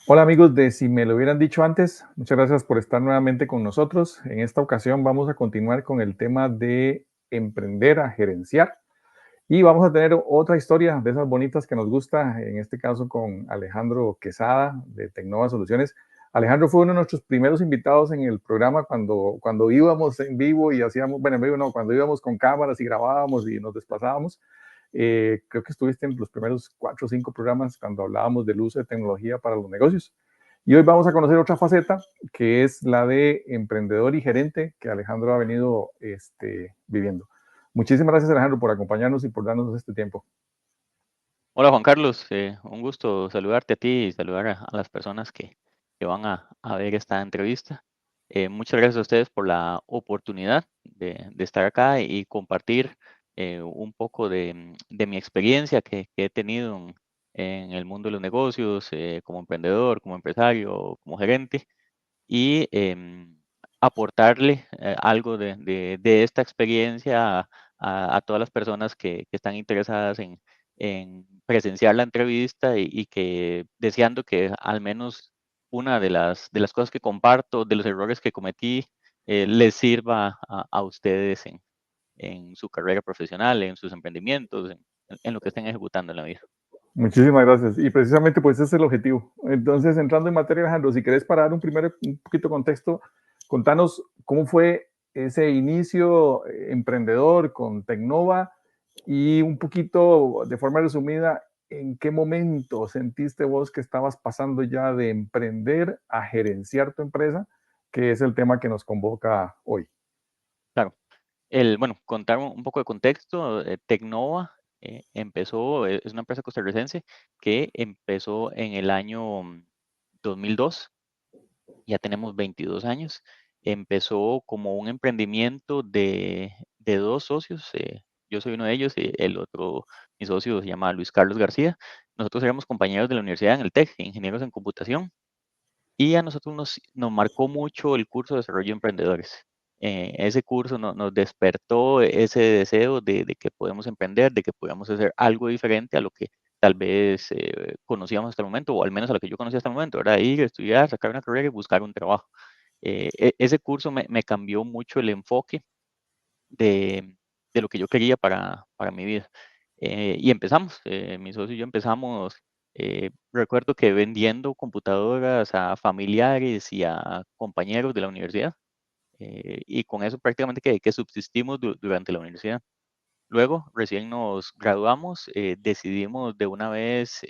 Hola amigos de Si me lo hubieran dicho antes, muchas gracias por estar nuevamente con nosotros. En esta ocasión vamos a continuar con el tema de emprender a gerenciar y vamos a tener otra historia de esas bonitas que nos gusta, en este caso con Alejandro Quesada de Tecnova Soluciones. Alejandro fue uno de nuestros primeros invitados en el programa cuando íbamos en vivo y hacíamos, bueno, en vivo no, cuando íbamos con cámaras y grabábamos y nos desplazábamos. Creo que estuviste en los primeros 4 o 5 programas cuando hablábamos del uso de tecnología para los negocios. Y hoy vamos a conocer otra faceta que es la de emprendedor y gerente que Alejandro ha venido viviendo. Muchísimas gracias Alejandro por acompañarnos y por darnos este tiempo. Hola Juan Carlos, un gusto saludarte a ti y saludar a las personas que van a ver esta entrevista. Muchas gracias a ustedes por la oportunidad de estar acá y compartir un poco de mi experiencia que he tenido en el mundo de los negocios, como emprendedor, como empresario, como gerente, y aportarle algo de esta experiencia a todas las personas que están interesadas en presenciar la entrevista y que deseando que al menos una de las cosas que comparto, de los errores que cometí, les sirva a ustedes en su carrera profesional, en sus emprendimientos, en lo que estén ejecutando en la vida. Muchísimas gracias. Y precisamente pues ese es el objetivo. Entonces, entrando en materia, Alejandro, si querés parar un poquito de contexto, contanos cómo fue ese inicio emprendedor con Tecnova y un poquito de forma resumida, ¿en qué momento sentiste vos que estabas pasando ya de emprender a gerenciar tu empresa, que es el tema que nos convoca hoy? Claro. Bueno, contar un poco de contexto, Tecnova empezó, es una empresa costarricense que empezó en el año 2002, ya tenemos 22 años. Empezó como un emprendimiento de dos socios, yo soy uno de ellos y el otro, mi socio se llama Luis Carlos García. Nosotros éramos compañeros de la universidad en el TEC, ingenieros en computación. Y a nosotros nos marcó mucho el curso de desarrollo de emprendedores. Ese curso nos despertó ese deseo de que podemos emprender, de que podamos hacer algo diferente a lo que tal vez conocíamos hasta el momento, o al menos a lo que yo conocía hasta el momento, era ir, estudiar, sacar una carrera y buscar un trabajo. Ese curso me cambió mucho el enfoque de, de lo que yo quería para mi vida. Y empezamos, mi socio y yo empezamos, recuerdo que vendiendo computadoras a familiares y a compañeros de la universidad, y con eso prácticamente que subsistimos durante la universidad. Luego, recién nos graduamos, decidimos de una vez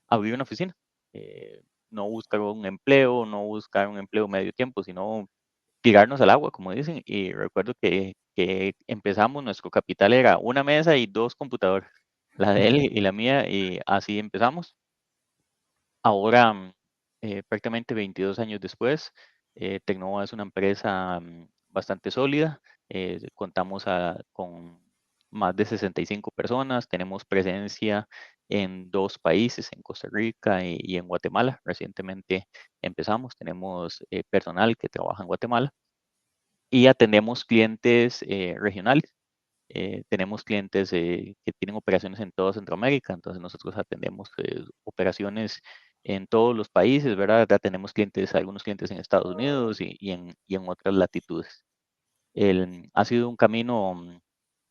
abrir una oficina. No buscar un empleo, no buscar un empleo medio tiempo, sino tirarnos al agua, como dicen, y recuerdo que empezamos, nuestro capital era una mesa y dos computadoras, la de él y la mía, y así empezamos. Ahora, prácticamente 22 años después, Tecnova es una empresa bastante sólida. Contamos con más de 65 personas, tenemos presencia en dos países, en Costa Rica y en Guatemala. Recientemente empezamos, tenemos personal que trabaja en Guatemala y atendemos clientes regionales. Tenemos clientes que tienen operaciones en toda Centroamérica, entonces nosotros atendemos operaciones en todos los países, ¿verdad? Ya tenemos clientes, algunos clientes en Estados Unidos y en otras latitudes. Ha sido un camino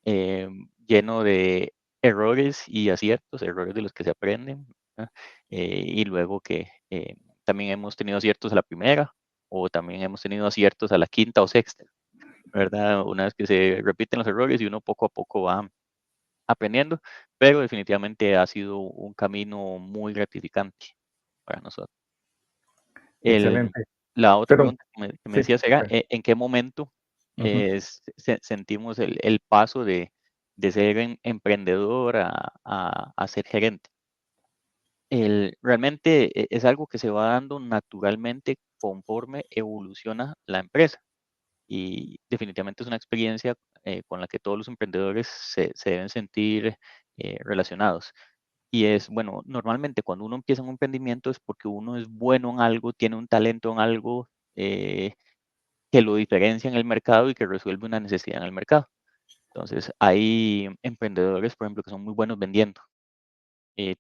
lleno de errores y aciertos, errores de los que se aprenden, ¿verdad? Y luego que también hemos tenido aciertos a la primera o también hemos tenido aciertos a la quinta o sexta, ¿verdad? Una vez que se repiten los errores y uno poco a poco va aprendiendo, pero definitivamente ha sido un camino muy gratificante para nosotros. El, Excelente. la otra Pero pregunta que me sí, decías era, ¿en qué momento ujú, sentimos el paso de ser emprendedor a ser gerente? Realmente es algo que se va dando naturalmente conforme evoluciona la empresa. Y definitivamente es una experiencia con la que todos los emprendedores se deben sentir relacionados. Y es, bueno, normalmente cuando uno empieza un emprendimiento es porque uno es bueno en algo, tiene un talento en algo eh, que lo diferencia en el mercado y que resuelve una necesidad en el mercado. Entonces, hay emprendedores, por ejemplo, que son muy buenos vendiendo.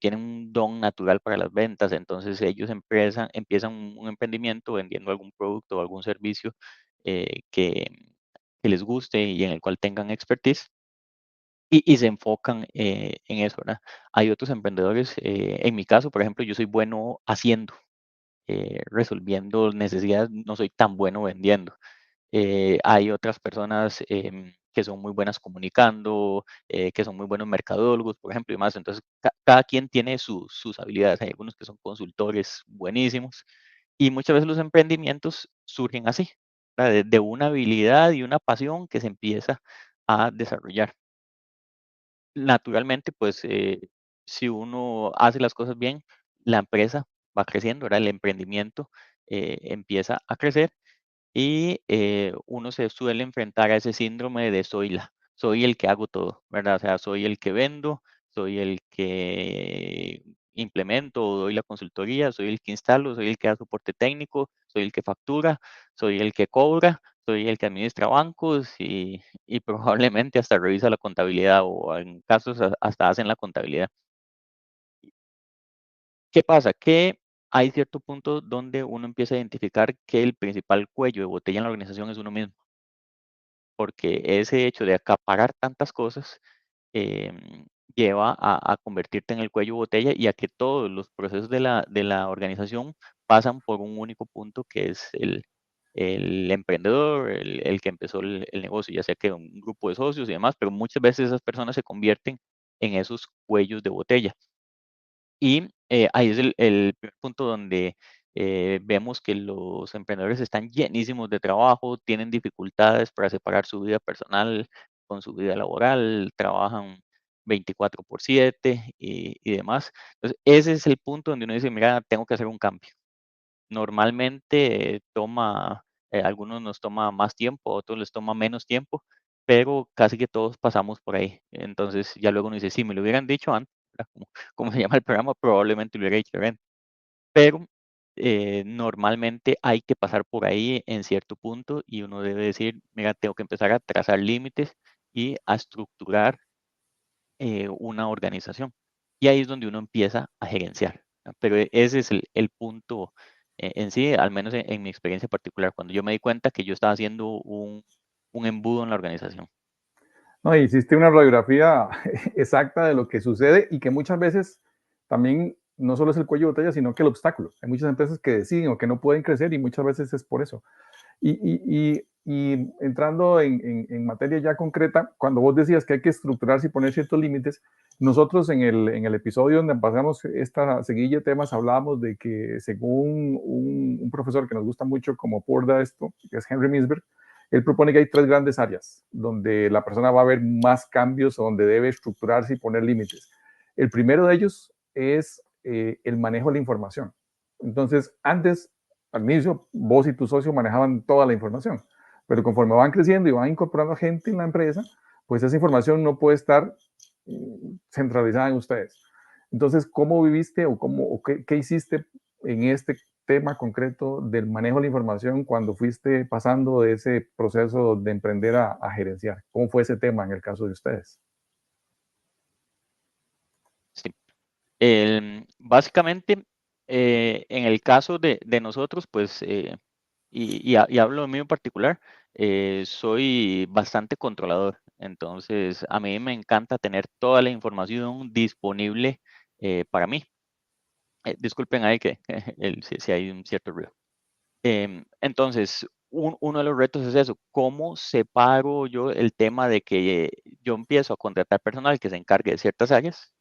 tienen un don natural para las ventas, entonces ellos empiezan un emprendimiento vendiendo algún producto o algún servicio que les guste y en el cual tengan expertise y se enfocan en eso, ¿verdad? Hay otros emprendedores, en mi caso, por ejemplo, yo soy bueno haciendo, resolviendo necesidades, no soy tan bueno vendiendo. Hay otras personas que son muy buenas comunicando, que son muy buenos mercadólogos, por ejemplo, y más. Entonces, cada quien tiene sus habilidades. Hay algunos que son consultores buenísimos y muchas veces los emprendimientos surgen así, ¿verdad? De una habilidad y una pasión que se empieza a desarrollar. Naturalmente, pues, si uno hace las cosas bien, la empresa va creciendo, ¿verdad? El emprendimiento empieza a crecer y uno se suele enfrentar a ese síndrome de soy el que hago todo, ¿verdad? O sea, soy el que vendo, soy el que implemento o doy la consultoría, soy el que instalo, soy el que da soporte técnico, soy el que factura, soy el que cobra, soy el que administra bancos y probablemente hasta revisa la contabilidad o en casos hasta hacen la contabilidad. ¿Qué pasa? Que hay cierto punto donde uno empieza a identificar que el principal cuello de botella en la organización es uno mismo, porque ese hecho de acaparar tantas cosas lleva a convertirte en el cuello de botella y a que todos los procesos de la organización pasan por un único punto que es el emprendedor, el que empezó el negocio, ya sea que un grupo de socios y demás, pero muchas veces esas personas se convierten en esos cuellos de botella. Y ahí es el primer punto donde vemos que los emprendedores están llenísimos de trabajo, tienen dificultades para separar su vida personal con su vida laboral, trabajan 24/7 y demás. Entonces, ese es el punto donde uno dice, mira, tengo que hacer un cambio. Normalmente algunos nos toma más tiempo, a otros les toma menos tiempo, pero casi que todos pasamos por ahí. Entonces, ya luego uno dice, si me lo hubieran dicho antes, ¿verdad? Como se llama el programa, probablemente lo hubiera hecho bien. Pero normalmente hay que pasar por ahí en cierto punto y uno debe decir, mira, tengo que empezar a trazar límites y a estructurar una organización. Y ahí es donde uno empieza a gerenciar, ¿no? Pero ese es el punto en sí, al menos en mi experiencia particular, cuando yo me di cuenta que yo estaba haciendo un embudo en la organización. No, hiciste una radiografía exacta de lo que sucede y que muchas veces también no solo es el cuello de botella, sino que el obstáculo. Hay muchas empresas que deciden o que no pueden crecer y muchas veces es por eso. Y entrando en materia ya concreta, cuando vos decías que hay que estructurarse y poner ciertos límites, nosotros en el episodio donde pasamos esta seguilla de temas hablábamos de que según un profesor que nos gusta mucho como aborda esto, que es Henry Mintzberg, él propone que hay tres grandes áreas donde la persona va a ver más cambios o donde debe estructurarse y poner límites. El primero de ellos es el manejo de la información. Entonces, antes al inicio vos y tu socio manejaban toda la información, pero conforme van creciendo y van incorporando gente en la empresa, pues esa información no puede estar centralizada en ustedes. Entonces, ¿cómo viviste o qué hiciste en este tema concreto del manejo de la información cuando fuiste pasando de ese proceso de emprender a gerenciar? ¿Cómo fue ese tema en el caso de ustedes? Sí. Básicamente, en el caso de nosotros, pues, y hablo de mí en particular, soy bastante controlador. Entonces, a mí me encanta tener toda la información disponible para mí. Disculpen ahí que si hay un cierto ruido. Entonces, uno de los retos es eso, ¿cómo separo yo el tema de que yo empiezo a contratar personal que se encargue de ciertas áreas,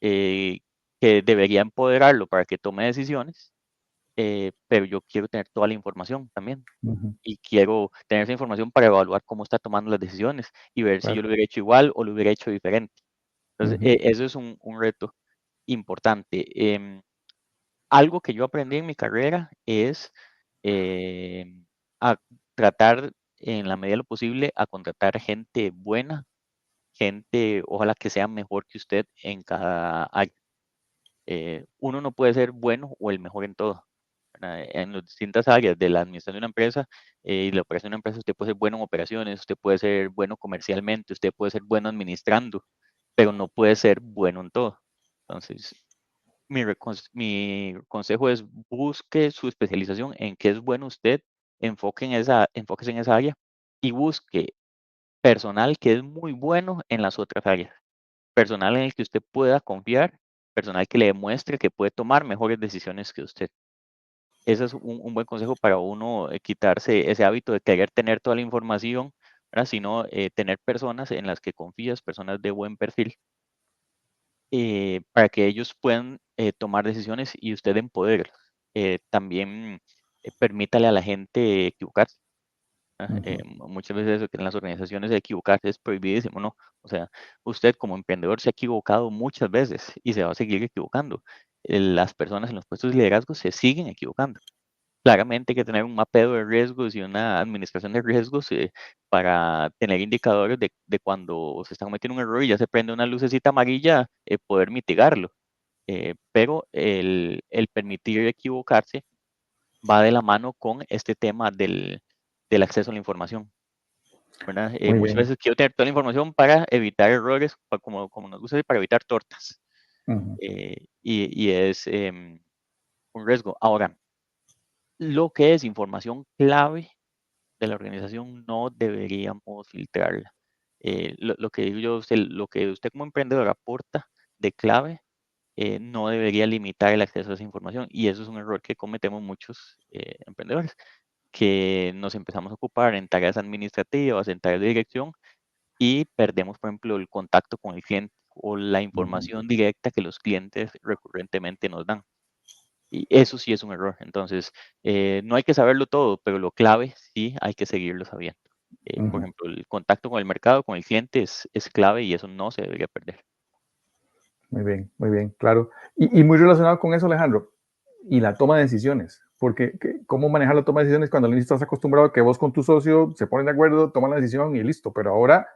eh, que debería empoderarlo para que tome decisiones, pero yo quiero tener toda la información también Uh -huh, y quiero tener esa información para evaluar cómo está tomando las decisiones y ver si yo claro. lo hubiera hecho igual o lo hubiera hecho diferente. Uh Entonces, -huh, eso es un reto importante. Algo que yo aprendí en mi carrera es a tratar en la medida de lo posible a contratar gente buena, gente ojalá que sea mejor que usted en cada área. Uno no puede ser bueno o el mejor en todo, ¿verdad? En las distintas áreas de la administración de una empresa y la operación de una empresa, usted puede ser bueno en operaciones, usted puede ser bueno comercialmente, usted puede ser bueno administrando, pero no puede ser bueno en todo. Entonces, mi consejo es busque su especialización, en qué es bueno usted, enfóquese en esa área y busque personal que es muy bueno en las otras áreas, personal en el que usted pueda confiar, personal que le demuestre que puede tomar mejores decisiones que usted. Ese es un buen consejo para uno, quitarse ese hábito de querer tener toda la información, ¿verdad? Sino, tener personas en las que confías, personas de buen perfil, para que ellos puedan, tomar decisiones y usted empoderarlos. También, permítale a la gente equivocarse. Ujú. Muchas veces eso que en las organizaciones equivocarse es prohibidísimo, ¿no? O sea, usted como emprendedor se ha equivocado muchas veces y se va a seguir equivocando. Las personas en los puestos de liderazgo se siguen equivocando. Claramente hay que tener un mapeo de riesgos y una administración de riesgos, para tener indicadores de cuando se está cometiendo un error y ya se prende una lucecita amarilla, poder mitigarlo. Pero el permitir equivocarse va de la mano con este tema del acceso a la información, ¿verdad? Muy Muchas bien. veces quiero tener toda la información para evitar errores, como nos gusta decir, para evitar tortas, Ujú, y es, un riesgo. Ahora, lo que es información clave de la organización no deberíamos filtrarla. Lo que digo yo, lo que usted como emprendedor aporta de clave, no debería limitar el acceso a esa información. Y eso es un error que cometemos muchos, emprendedores, que nos empezamos a ocupar en tareas administrativas, en tareas de dirección y perdemos, por ejemplo, el contacto con el cliente o la ujú, información directa que los clientes recurrentemente nos dan. Y eso sí es un error. Entonces, no hay que saberlo todo, pero lo clave sí hay que seguirlo sabiendo. Por ujú. ejemplo, el contacto con el mercado, con el cliente es clave y eso no se debería perder. Muy bien, claro. Y muy relacionado con eso, Alejandro, y la toma de decisiones, porque ¿cómo manejar la toma de decisiones cuando al inicio estás acostumbrado a que vos con tu socio se ponen de acuerdo, toman la decisión y listo, pero ahora,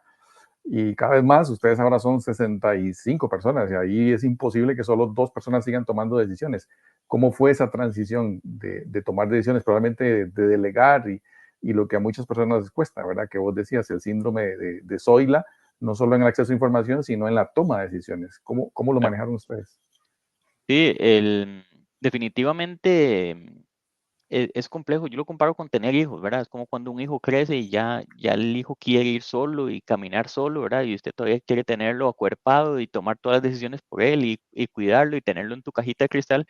y cada vez más, ustedes ahora son 65 personas y ahí es imposible que solo dos personas sigan tomando decisiones. ¿Cómo fue esa transición de tomar decisiones, probablemente de delegar y lo que a muchas personas les cuesta, ¿verdad? Que vos decías, el síndrome de Zoila, no solo en el acceso a información, sino en la toma de decisiones. ¿Cómo lo Claro. manejaron ustedes? Sí, definitivamente, es complejo. Yo lo comparo con tener hijos, ¿verdad? Es como cuando un hijo crece y ya el hijo quiere ir solo y caminar solo, ¿verdad? Y usted todavía quiere tenerlo acuerpado y tomar todas las decisiones por él y cuidarlo y tenerlo en tu cajita de cristal.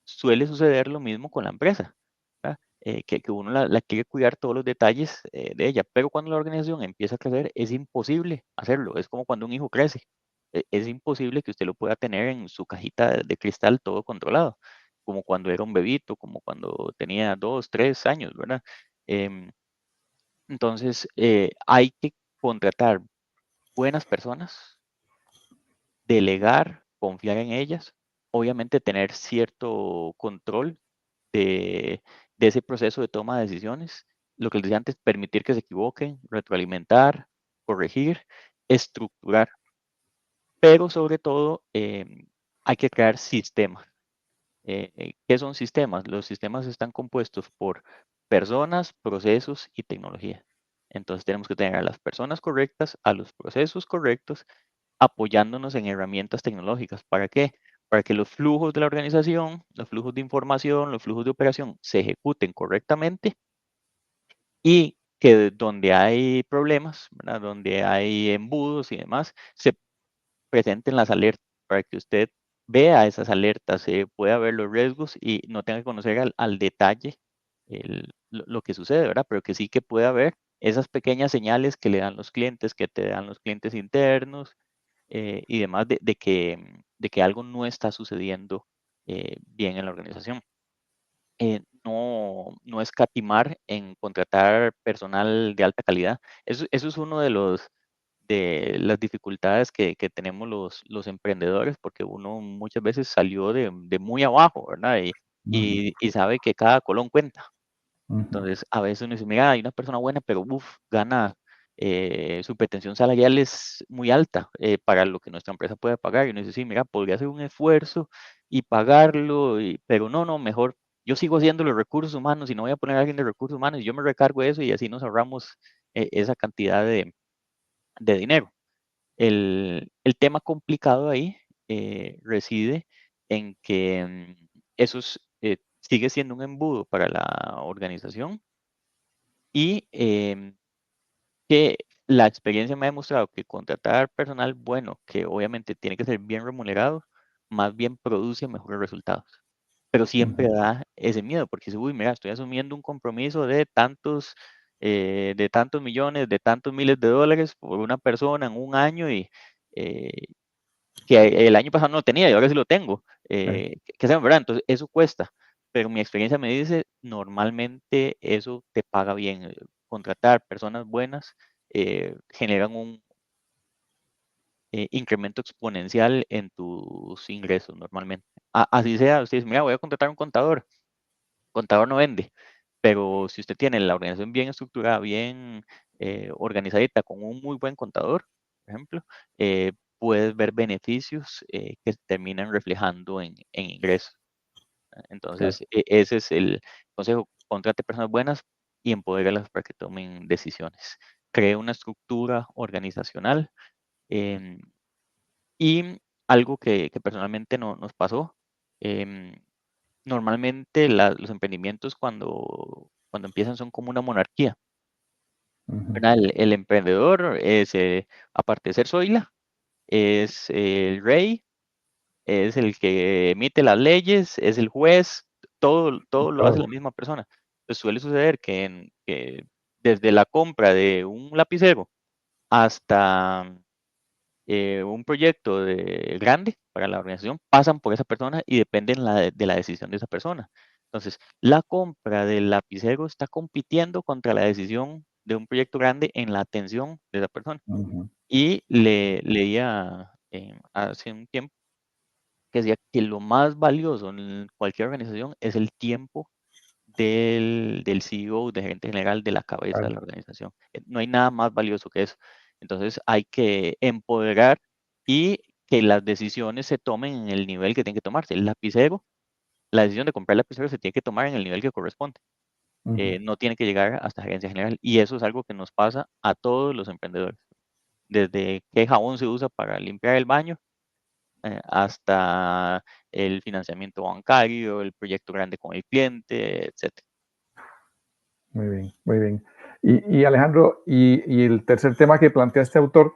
Suele suceder lo mismo con la empresa, ¿verdad? Que uno la quiere cuidar todos los detalles, de ella, pero cuando la organización empieza a crecer es imposible hacerlo. Es como cuando un hijo crece. Es imposible que usted lo pueda tener en su cajita de cristal todo controlado, como cuando era un bebito, como cuando tenía 2, 3 años, ¿verdad? Em, entonces, hay que contratar buenas personas, delegar, confiar en ellas, obviamente tener cierto control de, de ese proceso de toma de decisiones. Lo que les decía antes, permitir que se equivoquen, retroalimentar, corregir, estructurar, pero sobre todo, hay que crear sistemas. ¿Qué son sistemas? Los sistemas están compuestos por personas, procesos y tecnología. Entonces tenemos que tener a las personas correctas, a los procesos correctos, apoyándonos en herramientas tecnológicas. ¿Para qué? Para que los flujos de la organización, los flujos de información, los flujos de operación se ejecuten correctamente y que donde hay problemas, ¿verdad? Donde hay embudos y demás, se presenten las alertas para que usted vea esas alertas, pueda ver los riesgos y no tenga que conocer al detalle lo que sucede, ¿verdad? Pero que sí que pueda ver esas pequeñas señales que le dan los clientes, que te dan los clientes internos, y demás de que algo no está sucediendo, bien en la organización. No escatimar en contratar personal de alta calidad. Eso es uno de las dificultades que tenemos los emprendedores, porque uno muchas veces salió de muy abajo, ¿verdad? Y Ujú, y sabe que cada colón cuenta. ujú, Entonces, a veces uno dice: "Mira, hay una persona buena, pero gana, su pretensión salarial es muy alta, para lo que nuestra empresa puede pagar". Y uno dice: "Sí, mira, podría hacer un esfuerzo y pagarlo, pero no, mejor yo sigo haciendo los recursos humanos y no voy a poner a alguien de recursos humanos y yo me recargo de eso", y así nos ahorramos, esa cantidad de dinero. El tema complicado ahí reside en que eso sigue siendo un embudo para la organización y que la experiencia me ha demostrado que contratar personal bueno, que obviamente tiene que ser bien remunerado, más bien produce mejores resultados. Pero siempre Ujú. da ese miedo, porque dice, uy, mira, estoy asumiendo un compromiso de tantos millones, de tantos miles de dólares por una persona en un año y eh, que el año pasado no lo tenía y ahora sí lo tengo. Sí. Que sea verdad, entonces eso cuesta. Pero mi experiencia me dice, normalmente eso te paga bien. Contratar personas buenas generan un incremento exponencial en tus ingresos normalmente. Así sea, usted dice, mira, voy a contratar un contador. Contador no vende, pero si usted tiene la organización bien estructurada, bien organizadita, con un muy buen contador, por ejemplo, puedes ver beneficios que se terminan reflejando en ingresos. Claro. Entonces, ese es el consejo, contrate personas buenas y empodéralas para que tomen decisiones. Cree una estructura organizacional em, y algo que personalmente nos pasó. em, Normalmente los emprendimientos cuando empiezan son como una monarquía, Ujú. ¿verdad? El emprendedor es, aparte de ser Zoila, es el rey, es el que emite las leyes, es el juez, todo lo hace la Todo. misma persona. Pues suele suceder que desde la compra de un lapicero hasta un proyecto grande para la organización pasan por esa persona y dependen de la decisión de esa persona. Entonces, la compra del lapicero está compitiendo contra la decisión de un proyecto grande en la atención de esa persona. Ujú. Y leía hace un tiempo que decía que lo más valioso en cualquier organización es el tiempo del CEO, de gerente general, de la cabeza de Claro. la organización. No hay nada más valioso que eso. Entonces hay que empoderar y que las decisiones se tomen en el nivel que tienen que tomarse. El lapicero, la decisión de comprar lapicero se tiene que tomar en el nivel que corresponde. Ujú. No tiene que llegar hasta gerencia general. Y eso es algo que nos pasa a todos los emprendedores. Desde qué jabón se usa para limpiar el baño, hasta el financiamiento bancario, el proyecto grande con el cliente, etcétera. Muy bien, muy bien. Y Alejandro, y el tercer tema que plantea este autor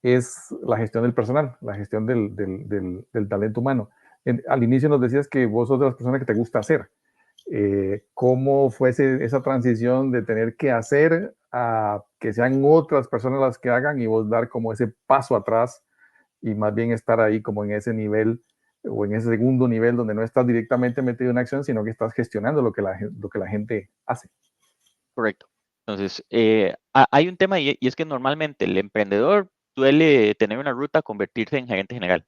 es la gestión del personal, la gestión del talento humano. Al inicio nos decías que vos sos de las personas que te gusta hacer. ¿Cómo fue esa transición de tener que hacer a que sean otras personas las que hagan y vos dar como ese paso atrás y más bien estar ahí como en ese nivel o en ese segundo nivel donde no estás directamente metido en acción, sino que estás gestionando lo que la gente hace? Correcto. Entonces, hay un tema y es que normalmente el emprendedor suele tener una ruta a convertirse en gerente general,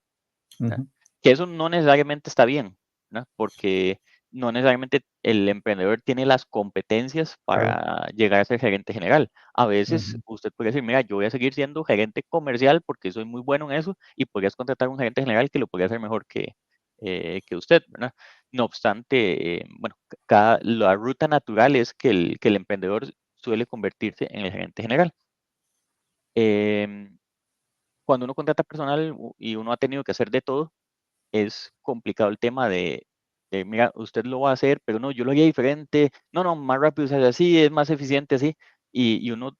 ¿verdad? Ujú. Que eso no necesariamente está bien, ¿verdad? Porque no necesariamente el emprendedor tiene las competencias Claro. para llegar a ser gerente general. A veces Ujú. usted puede decir, mira, yo voy a seguir siendo gerente comercial porque soy muy bueno en eso y podrías contratar un gerente general que lo podría hacer mejor que usted, ¿verdad? No obstante, bueno, la ruta natural es que el emprendedor suele convertirse en el gerente general. Em, Cuando uno contrata personal y uno ha tenido que hacer de todo, es complicado el tema mira, usted lo va a hacer, pero no, yo lo haría diferente, no, no, más rápido se hace así, es más eficiente así, y uno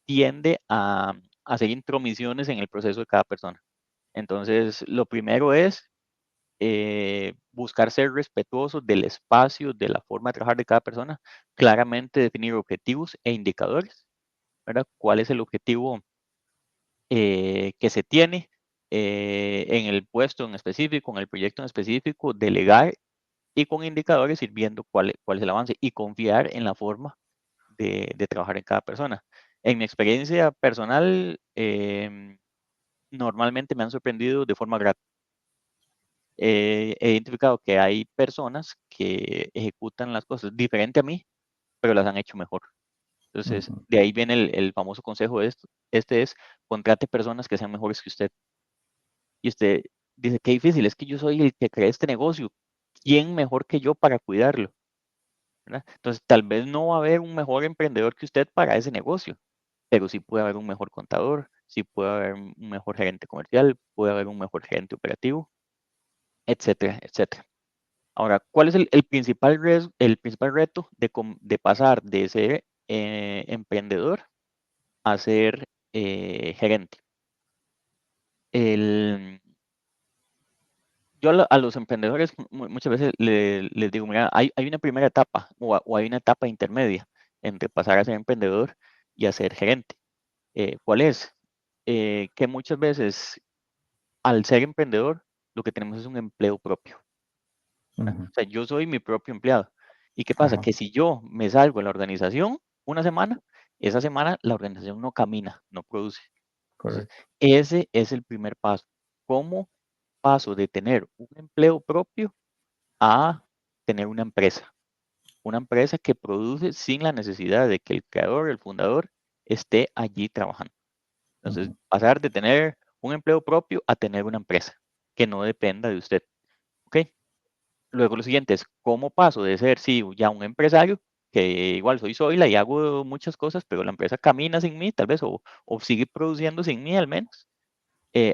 tiende a hacer intromisiones en el proceso de cada persona. Entonces, lo primero es buscar ser respetuoso del espacio, de la forma de trabajar de cada persona, claramente definir objetivos e indicadores, ¿verdad? ¿Cuál es el objetivo que se tiene en el puesto en específico, en el proyecto en específico? Delegar y con indicadores ir viendo cuál es el avance y confiar en la forma de trabajar en cada persona. En mi experiencia personal, normalmente me han sorprendido de forma grata. He identificado que hay personas que ejecutan las cosas diferente a mí, pero las han hecho mejor. Entonces, Ujú. de ahí viene el famoso consejo de esto. Este es, contrate personas que sean mejores que usted. Y usted dice, qué difícil, es que yo soy el que crea este negocio. ¿Quién mejor que yo para cuidarlo? ¿Verdad? Entonces, tal vez no va a haber un mejor emprendedor que usted para ese negocio, pero sí puede haber un mejor contador, sí puede haber un mejor gerente comercial, puede haber un mejor gerente operativo, etcétera, etcétera. Ahora, ¿cuál es el principal reto de pasar de ser emprendedor a ser gerente? El, yo a los emprendedores muchas veces les digo, mira, hay una primera etapa o hay una etapa intermedia entre pasar a ser emprendedor y a ser gerente. ¿Cuál es? Que muchas veces al ser emprendedor lo que tenemos es un empleo propio. ¿Verdad? Ujú. O sea, yo soy mi propio empleado. ¿Y qué pasa? Ajá, Que si yo me salgo de la organización una semana, esa semana la organización no camina, no produce. Entonces, correcto. ese es el primer paso. ¿Cómo paso de tener un empleo propio a tener una empresa? Una empresa que produce sin la necesidad de que el creador, el fundador, esté allí trabajando. Entonces, Ujú, pasar de tener un empleo propio a tener una empresa que no dependa de usted. ¿Ok? Luego lo siguiente es, ¿cómo paso de ser, sí, ya un empresario, que igual soy Zoila y hago muchas cosas, pero la empresa camina sin mí, tal vez, o sigue produciendo sin mí al menos,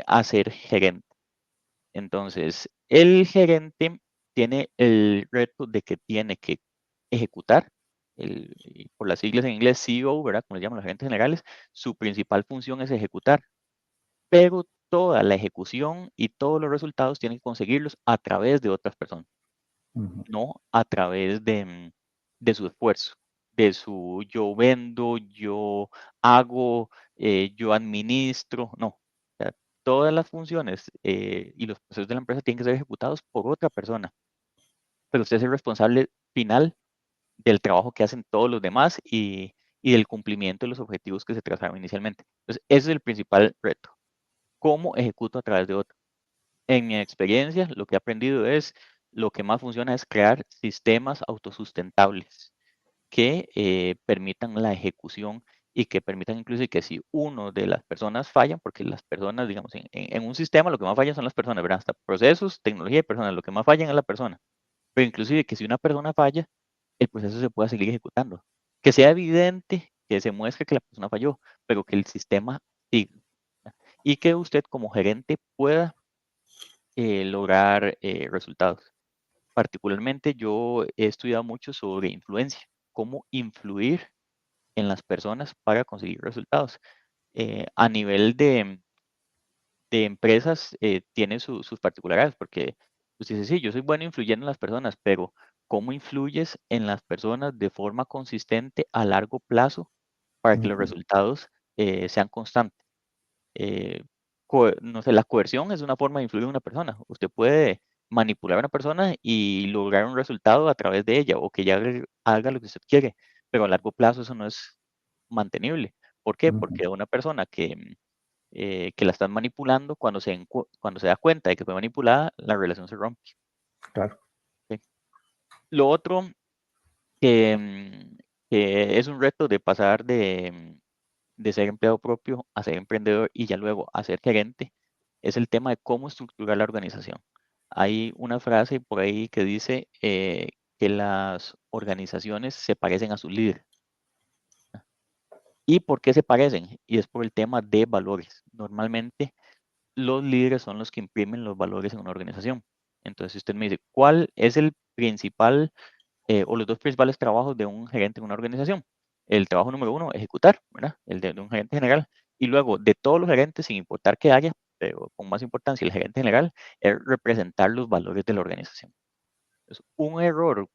a ser gerente? Entonces, el gerente tiene el reto de que tiene que ejecutar, y por las siglas en inglés CEO, ¿verdad? Como le llaman los gerentes generales, su principal función es ejecutar, pero toda la ejecución y todos los resultados tienen que conseguirlos a través de otras personas, ujú, no a través de su esfuerzo, de su yo vendo, yo hago, yo administro, no. O sea, todas las funciones y los procesos de la empresa tienen que ser ejecutados por otra persona, pero usted es el responsable final del trabajo que hacen todos los demás y del cumplimiento de los objetivos que se trazaron inicialmente. Entonces, ese es el principal reto. ¿Cómo ejecuto a través de otro? En mi experiencia, lo que he aprendido es, lo que más funciona es crear sistemas autosustentables que permitan la ejecución y que permitan incluso que si uno de las personas fallan, porque las personas, digamos, en un sistema lo que más fallan son las personas, ¿verdad? Hasta procesos, tecnología y personas, lo que más fallan es la persona. Pero inclusive que si una persona falla, el proceso se pueda seguir ejecutando. Que sea evidente, que se muestre que la persona falló, pero que el sistema siga. Y que usted como gerente pueda lograr resultados. Particularmente yo he estudiado mucho sobre influencia, cómo influir en las personas para conseguir resultados. A nivel de empresas tiene sus particularidades, porque usted dice, sí, yo soy bueno influyendo en las personas, pero ¿cómo influyes en las personas de forma consistente a largo plazo para que los ujú, resultados sean constantes? eh, no sé, la coerción es una forma de influir en una persona. Usted puede manipular a una persona y lograr un resultado a través de ella o que ella haga lo que usted quiere, pero a largo plazo eso no es mantenible. ¿Por qué? ujú, Porque una persona que la están manipulando, cuando se da cuenta de que fue manipulada, la relación se rompe. claro. ¿Ok? Lo otro que, que es un reto de pasar de ser empleado propio a ser emprendedor y ya luego a ser gerente, es el tema de cómo estructurar la organización. Hay una frase por ahí que dice que las organizaciones se parecen a su líder. ¿Y por qué se parecen? Y es por el tema de valores. Normalmente los líderes son los que imprimen los valores en una organización. Entonces, si usted me dice, ¿cuál es el principal o los dos principales trabajos de un gerente en una organización? El trabajo número uno, ejecutar, ¿verdad? El de un gerente general. Y luego, de todos los gerentes, sin importar qué área, pero con más importancia, el gerente general, es representar los valores de la organización. Es un error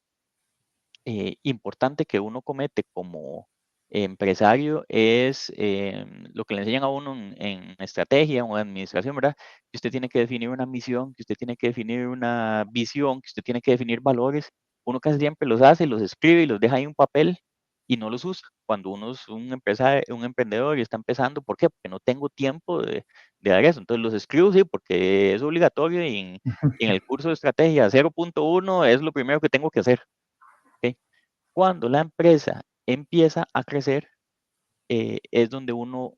importante que uno comete como empresario es lo que le enseñan a uno en estrategia o en administración, ¿verdad? Que usted tiene que definir una misión, que usted tiene que definir una visión, que usted tiene que definir valores. Uno casi siempre los hace, los escribe y los deja ahí en un papel y no los usa. Cuando uno es un empresario, un emprendedor y está empezando, ¿por qué? Porque no tengo tiempo de dar eso. Entonces los escribo, sí, porque es obligatorio y en el curso de estrategia 0.1 es lo primero que tengo que hacer. ¿Ok? Cuando la empresa empieza a crecer, es donde uno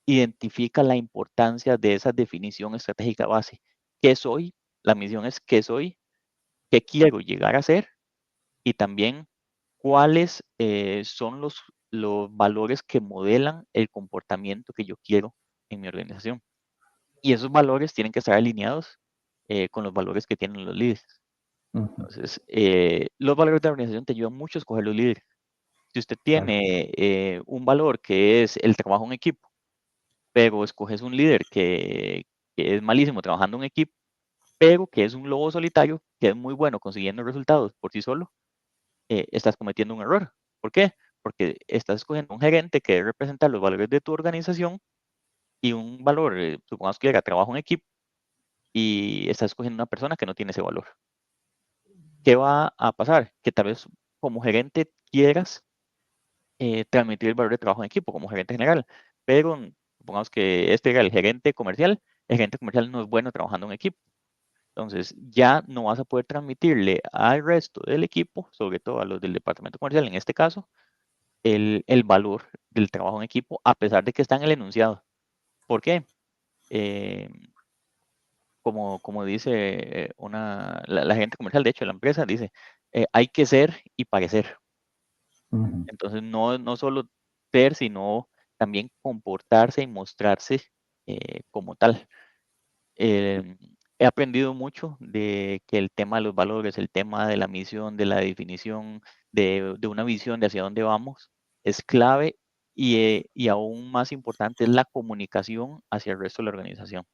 identifica la importancia de esa definición estratégica base. ¿Qué soy? La misión es qué soy, qué quiero llegar a ser y también cuáles son los valores que modelan el comportamiento que yo quiero en mi organización. Y esos valores tienen que estar alineados con los valores que tienen los líderes. Ujú, Entonces, los valores de la organización te ayudan mucho a escoger los líderes. Si usted claro. tiene un valor que es el trabajo en equipo, pero escoges un líder que es malísimo trabajando en equipo, pero que es un lobo solitario, que es muy bueno consiguiendo resultados por sí solo, estás cometiendo un error. ¿Por qué? Porque estás escogiendo un gerente que debe representar los valores de tu organización y un valor, supongamos que era trabajo en equipo, y estás escogiendo una persona que no tiene ese valor. ¿Qué va a pasar? Que tal vez como gerente quieras transmitir el valor de trabajo en equipo como gerente general, pero supongamos que este era el gerente comercial no es bueno trabajando en equipo. Entonces, ya no vas a poder transmitirle al resto del equipo, sobre todo a los del departamento comercial en este caso, el valor del trabajo en equipo, a pesar de que está en el enunciado. ¿Por qué? Eh, como dice la gerente comercial, de hecho, de la empresa, dice, hay que ser y parecer. Ujú, Entonces, no solo ser, sino también comportarse y mostrarse como tal. Em, He aprendido mucho de que el tema de los valores, el tema de la misión, de la definición, de una visión de hacia dónde vamos, es clave y aún más importante es la comunicación hacia el resto de la organización.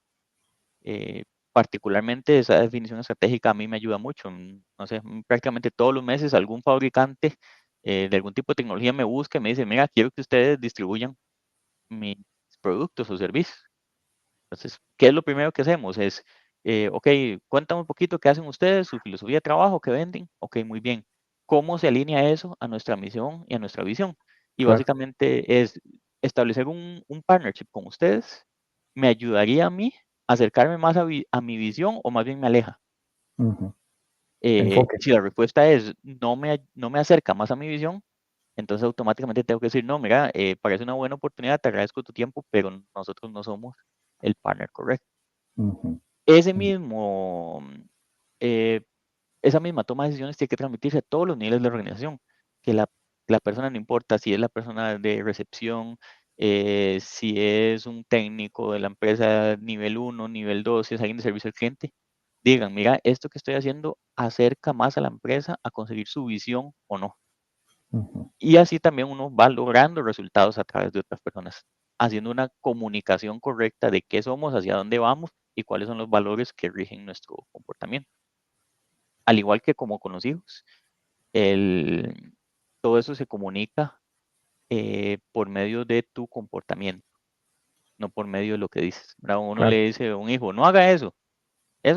Eh, Particularmente esa definición estratégica a mí me ayuda mucho. No sé, prácticamente todos los meses algún fabricante de algún tipo de tecnología me busca y me dice, mira, quiero que ustedes distribuyan mis productos o servicios. Entonces, ¿qué es lo primero que hacemos? Es, ok, cuéntame un poquito qué hacen ustedes, su filosofía de trabajo, qué venden. Ok, muy bien. ¿Cómo se alinea eso a nuestra misión y a nuestra visión? Y claro. básicamente es establecer un partnership con ustedes. ¿Me ayudaría a mí a acercarme más a mi visión o más bien me aleja? Ujú. Enfoque. Si la respuesta es no me acerca más a mi visión, entonces automáticamente tengo que decir, no, mira, parece una buena oportunidad, te agradezco tu tiempo, pero nosotros no somos el partner correcto. Ujú, Ese ujú, mismo, eh, esa misma toma de decisiones tiene que transmitirse a todos los niveles de la organización, que la persona no importa si es la persona de recepción, si es un técnico de la empresa nivel uno nivel 2 si es alguien de servicio al cliente, digan, mira, esto que estoy haciendo acerca más a la empresa a conseguir su visión o no. ujú, Y así también uno va logrando resultados a través de otras personas, haciendo una comunicación correcta de qué somos, hacia dónde vamos y cuáles son los valores que rigen nuestro comportamiento. Al igual que como con los hijos, el, todo eso se comunica por medio de tu comportamiento, no por medio de lo que dices. ¿Verdad? Uno claro. le dice a un hijo, no haga eso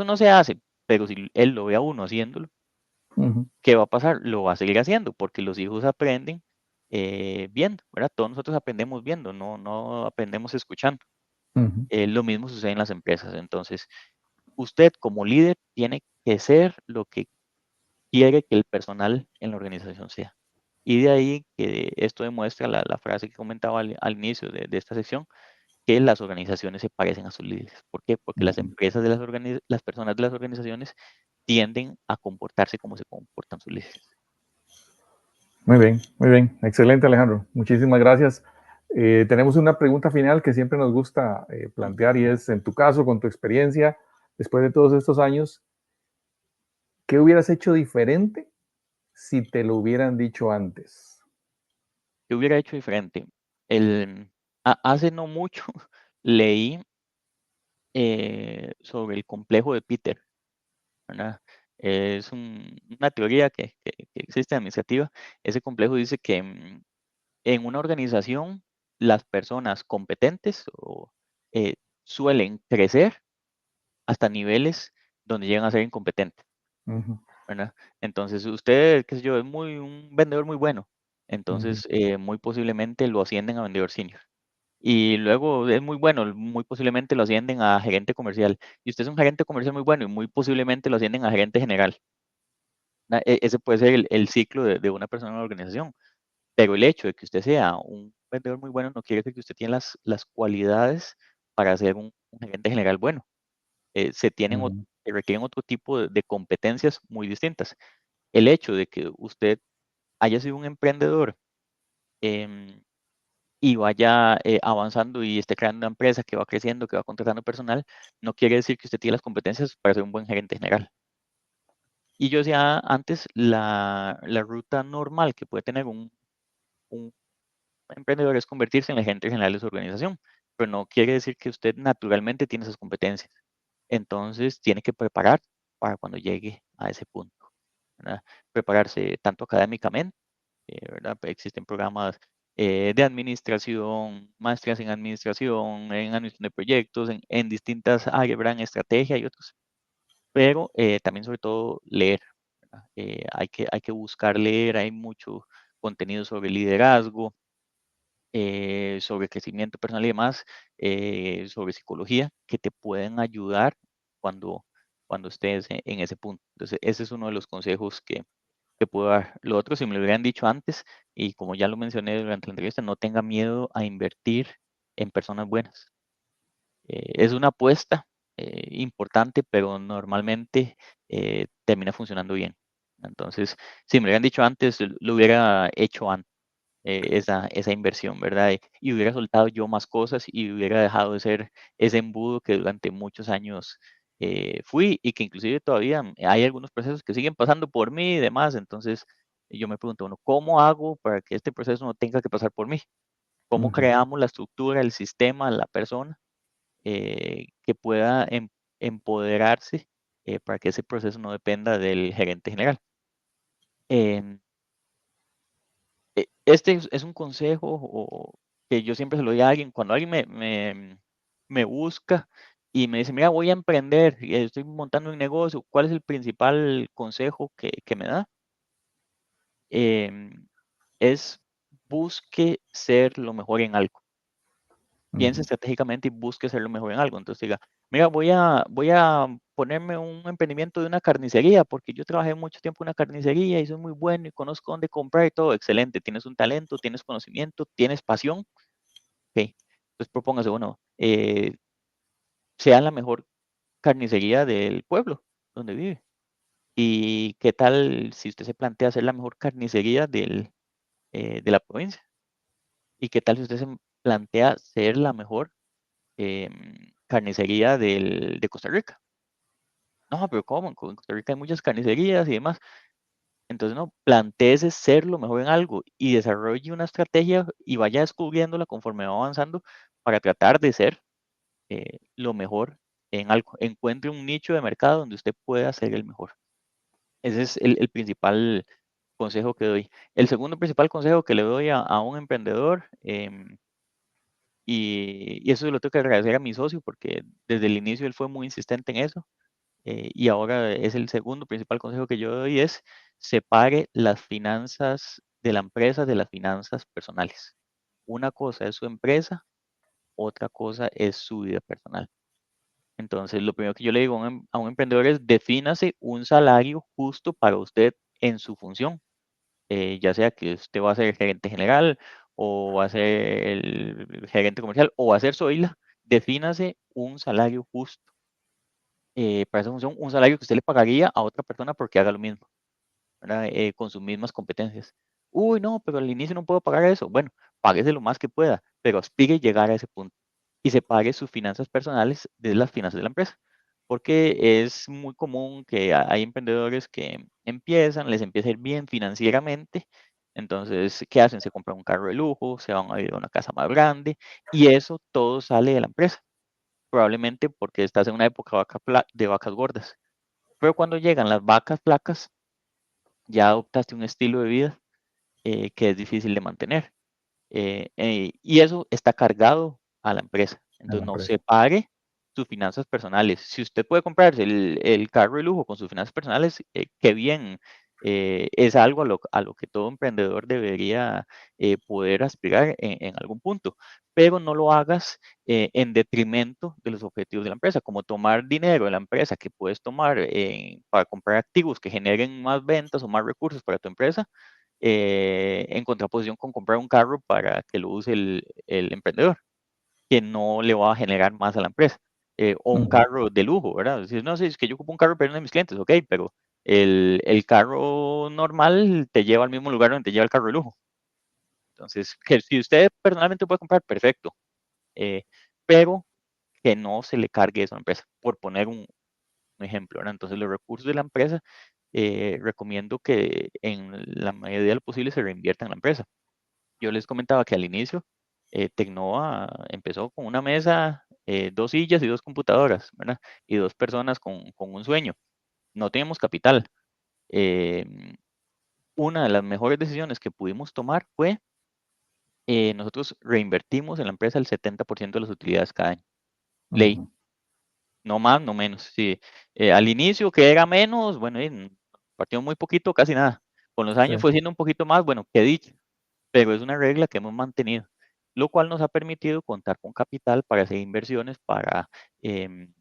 no se hace, pero si él lo ve a uno haciéndolo, Ujú, ¿qué va a pasar? Lo va a seguir haciendo, porque los hijos aprenden viendo, ¿verdad? Todos nosotros aprendemos viendo, no aprendemos escuchando. ujú, Lo mismo sucede en las empresas. Entonces, usted como líder tiene que ser lo que quiere que el personal en la organización sea. Y de ahí que esto demuestra la frase que comentaba al inicio de esta sección, que las organizaciones se parecen a sus líderes. ¿Por qué? Porque las ujú. empresas de las personas de las organizaciones tienden a comportarse como se comportan sus líderes. Muy bien, muy bien. Excelente, Alejandro. Muchísimas gracias. Tenemos una pregunta final que siempre nos gusta plantear y es, en tu caso, con tu experiencia, después de todos estos años, ¿qué hubieras hecho diferente si te lo hubieran dicho antes? ¿Qué hubiera hecho diferente? Hace no mucho leí sobre el complejo de Peter, ¿verdad? Es una teoría que existe administrativa. Ese complejo dice que en una organización las personas competentes eh, suelen crecer hasta niveles donde llegan a ser incompetentes, Ujú, ¿verdad? Entonces usted, qué sé yo, es un vendedor muy bueno, ujú, entonces muy posiblemente lo ascienden a vendedor senior. Y luego es muy bueno, muy posiblemente lo ascienden a gerente comercial. Y usted es un gerente comercial muy bueno y muy posiblemente lo ascienden a gerente general. Ese puede ser el ciclo de una persona en la organización. Pero el hecho de que usted sea un vendedor muy bueno no quiere decir que usted tiene las cualidades para ser un gerente general bueno. ujú, Se requieren otro tipo de competencias muy distintas. El hecho de que usted haya sido un emprendedor em, y vaya avanzando y esté creando una empresa que va creciendo, que va contratando personal, no quiere decir que usted tiene las competencias para ser un buen gerente general. Y yo decía antes, la ruta normal que puede tener un emprendedor es convertirse en el gerente general de su organización, pero no quiere decir que usted naturalmente tiene esas competencias. Entonces, tiene que preparar para cuando llegue a ese punto, ¿verdad? Prepararse tanto académicamente, ¿verdad? Existen programas de administración, maestrías en administración de proyectos, en distintas áreas, ¿verdad? En estrategia y otros. Pero también, sobre todo, leer, ¿verdad? Hay que buscar leer, hay mucho contenido sobre liderazgo, sobre crecimiento personal y demás, sobre psicología, que te pueden ayudar cuando, cuando estés en ese punto. Entonces, ese es uno de los consejos que puedo dar. Lo otro, si me lo hubieran dicho antes, y como ya lo mencioné durante la entrevista, no tenga miedo a invertir en personas buenas. Es una apuesta importante, pero normalmente termina funcionando bien. Entonces, si me lo hubieran dicho antes, lo hubiera hecho antes esa inversión, ¿verdad? Y hubiera soltado yo más cosas y hubiera dejado de ser ese embudo que durante muchos años fui y que inclusive todavía hay algunos procesos que siguen pasando por mí y demás. Entonces yo me pregunto, bueno, ¿cómo hago para que este proceso no tenga que pasar por mí? ¿Cómo Ujú, creamos la estructura, el sistema, la persona que pueda empoderarse para que ese proceso no dependa del gerente general? Em, este es un consejo que yo siempre se lo doy a alguien. Cuando alguien me busca y me dice, mira, voy a emprender, y estoy montando un negocio, ¿cuál es el principal consejo que me da? Em, es busque ser lo mejor en algo. Piense ujú, estratégicamente y busque ser lo mejor en algo. Entonces diga, mira, voy a ponerme un emprendimiento de una carnicería, porque yo trabajé mucho tiempo en una carnicería y soy muy bueno y conozco dónde comprar y todo. Excelente, tienes un talento, tienes conocimiento, tienes pasión. Ok, entonces propóngase, bueno, sea la mejor carnicería del pueblo donde vive. ¿Y qué tal si usted se plantea ser la mejor carnicería de la provincia? ¿Y qué tal si usted se plantea ser la mejor carnicería de Costa Rica? No, pero ¿cómo? En Costa Rica hay muchas carnicerías y demás. Entonces, no, plantéese ser lo mejor en algo y desarrolle una estrategia y vaya descubriéndola conforme va avanzando para tratar de ser lo mejor en algo. Encuentre un nicho de mercado donde usted pueda ser el mejor. Ese es el principal consejo que doy. El segundo principal consejo que le doy a un emprendedor, y eso lo tengo que agradecer a mi socio porque desde el inicio él fue muy insistente en eso, y ahora es el segundo principal consejo que yo doy es separe las finanzas de la empresa de las finanzas personales. Una cosa es su empresa, otra cosa es su vida personal. Entonces, lo primero que yo le digo a un emprendedor es defínase un salario justo para usted en su función, ya sea que usted va a ser gerente general o va a ser el gerente comercial o va a ser Zoila, defínase un salario justo para esa función, un salario que usted le pagaría a otra persona porque haga lo mismo, ¿verdad? Con sus mismas competencias. Uy, no, pero al inicio no puedo pagar eso. Bueno, páguese lo más que pueda, pero aspire a llegar a ese punto y separe sus finanzas personales de las finanzas de la empresa. Porque es muy común que hay emprendedores que empiezan, les empieza a ir bien financieramente. Entonces, ¿qué hacen? Se compran un carro de lujo, se van a ir a una casa más grande y eso todo sale de la empresa. Probablemente porque estás en una época de vacas gordas. Pero cuando llegan las vacas flacas, ya adoptaste un estilo de vida que es difícil de mantener. Y eso está cargado a la empresa. a la Entonces, no empresa. separe sus finanzas personales. Si usted puede comprarse el carro de lujo con sus finanzas personales, qué bien. Es algo a lo que todo emprendedor debería poder aspirar en algún punto, pero no lo hagas en detrimento de los objetivos de la empresa, como tomar dinero de la empresa que puedes tomar para comprar activos que generen más ventas o más recursos para tu empresa, en contraposición con comprar un carro para que lo use el emprendedor, que no le va a generar más a la empresa. O un Ujú, carro de lujo, ¿verdad? Decir, no, sí, es que yo ocupo un carro para uno de mis clientes, ok, pero el carro normal te lleva al mismo lugar donde te lleva el carro de lujo. Entonces, que si usted personalmente puede comprar, perfecto, pero que no se le cargue eso a la empresa, por poner un ejemplo, ¿verdad? Entonces, los recursos de la empresa, recomiendo que en la medida de lo posible se reinviertan en la empresa. Yo les comentaba que al inicio, Tecnova empezó con una mesa, 2 sillas y 2 computadoras, ¿verdad? Y 2 personas con un sueño. No teníamos capital. Em, una de las mejores decisiones que pudimos tomar fue, nosotros reinvertimos en la empresa el 70% de las utilidades cada año. Ley, Ujú. no más, no menos. Sí, al inicio que era menos, bueno, partimos muy poquito, casi nada. Con los Sí, años fue siendo un poquito más, bueno, qué dicha, pero es una regla que hemos mantenido, lo cual nos ha permitido contar con capital para hacer inversiones, para em,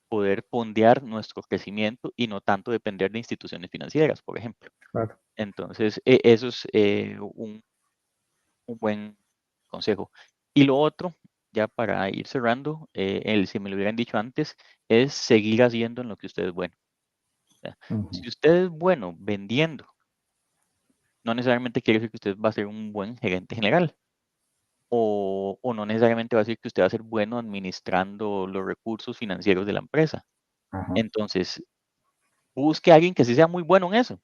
poder fondear nuestro crecimiento y no tanto depender de instituciones financieras, por ejemplo. claro. Entonces, eso es un buen consejo. Y lo otro, ya para ir cerrando, si me lo hubieran dicho antes, es seguir haciendo en lo que usted es bueno. O sea, Ujú. si usted es bueno vendiendo, no necesariamente quiere decir que usted va a ser un buen gerente general. O no necesariamente va a decir que usted va a ser bueno administrando los recursos financieros de la empresa. Ajá. Entonces, busque a alguien que sí sea muy bueno en eso,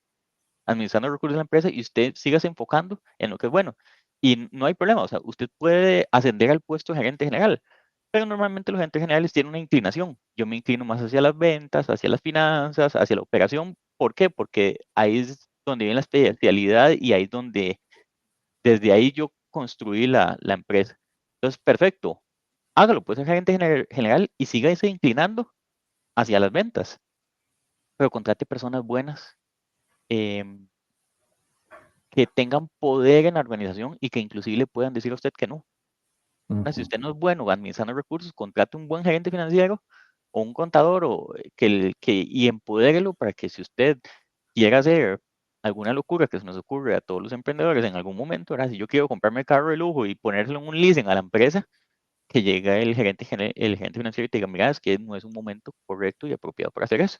administrando los recursos de la empresa, y usted sígase enfocando en lo que es bueno. Y no hay problema, o sea, usted puede ascender al puesto de gerente general, pero normalmente los gerentes generales tienen una inclinación. Yo me inclino más hacia las ventas, hacia las finanzas, hacia la operación. ¿Por qué? Porque ahí es donde viene la especialidad y ahí es donde, desde ahí yo construí la empresa. Entonces, perfecto, hágalo, puede ser gerente general y sígase inclinando hacia las ventas, pero contrate personas buenas, em, que tengan poder en la organización y que inclusive le puedan decir a usted que no. Si Ujú. usted no es bueno administrando recursos, contrate un buen gerente financiero o un contador, o y empodérelo para que, si usted quiera hacer alguna locura que se nos ocurre a todos los emprendedores en algún momento, ¿verdad? Si yo quiero comprarme el carro de lujo y ponérselo en un leasing a la empresa, que llegue el gerente financiero y te diga: mira, es que no es un momento correcto y apropiado para hacer eso.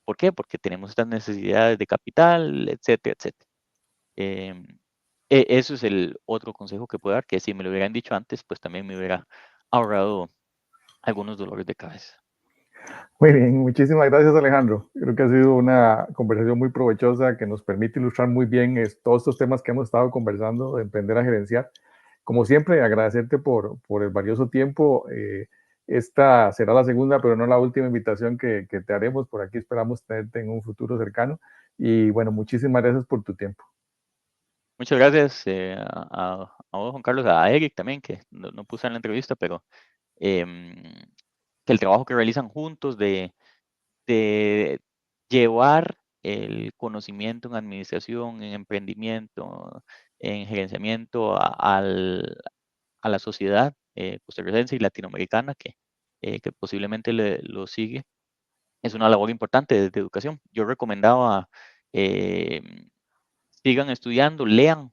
¿Por qué? Porque tenemos estas necesidades de capital, etcétera, etcétera. Em, Eso es el otro consejo que puedo dar, que si me lo hubieran dicho antes, pues también me hubiera ahorrado algunos dolores de cabeza. Muy bien, muchísimas gracias, Alejandro. Creo que ha sido una conversación muy provechosa que nos permite ilustrar muy bien todos estos temas que hemos estado conversando de emprender a gerenciar. Como siempre, agradecerte por el valioso tiempo. Esta será la segunda, pero no la última invitación que te haremos. Por aquí esperamos tenerte en un futuro cercano. Y bueno, muchísimas gracias por tu tiempo. Muchas gracias, a vos, Juan Carlos, a Eric también, que no puse en la entrevista, pero em, que el trabajo que realizan juntos de llevar el conocimiento en administración, en emprendimiento, en gerenciamiento a la sociedad costarricense y latinoamericana, que posiblemente lo sigue, es una labor importante de educación. Yo recomendaba, em, sigan estudiando, lean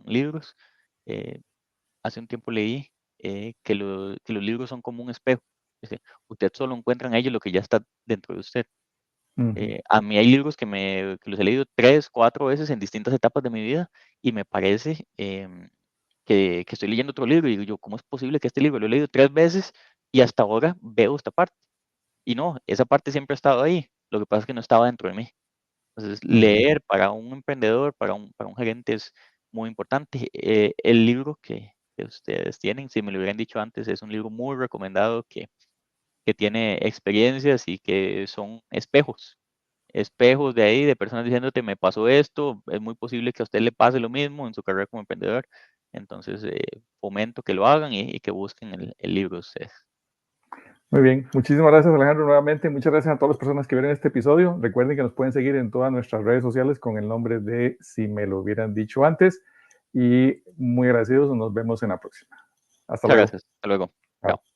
libros. Eh, Hace un tiempo leí, que los libros son como un espejo. Usted solo encuentra en ellos lo que ya está dentro de usted. Ujú. A mí hay libros que los he leído 3, 4 veces en distintas etapas de mi vida, y me parece, que estoy leyendo otro libro y digo yo: ¿cómo es posible que este libro lo he leído 3 veces y hasta ahora veo esta parte? Y no, esa parte siempre ha estado ahí, lo que pasa es que no estaba dentro de mí. Entonces, Ujú. leer para un emprendedor, para un gerente, es muy importante. El libro que ustedes tienen, si me lo hubieran dicho antes, es un libro muy recomendado, que tiene experiencias y que son espejos de ahí, de personas diciéndote: me pasó esto, es muy posible que a usted le pase lo mismo en su carrera como emprendedor. Entonces, fomento que lo hagan y que busquen el libro ustedes. Muy bien, muchísimas gracias, Alejandro, nuevamente. Muchas gracias a todas las personas que vieron este episodio. Recuerden que nos pueden seguir en todas nuestras redes sociales con el nombre de Si me lo hubieran dicho antes. Y muy agradecidos, nos vemos en la próxima. Hasta Muchas luego. gracias. Hasta luego. Chao. Chao.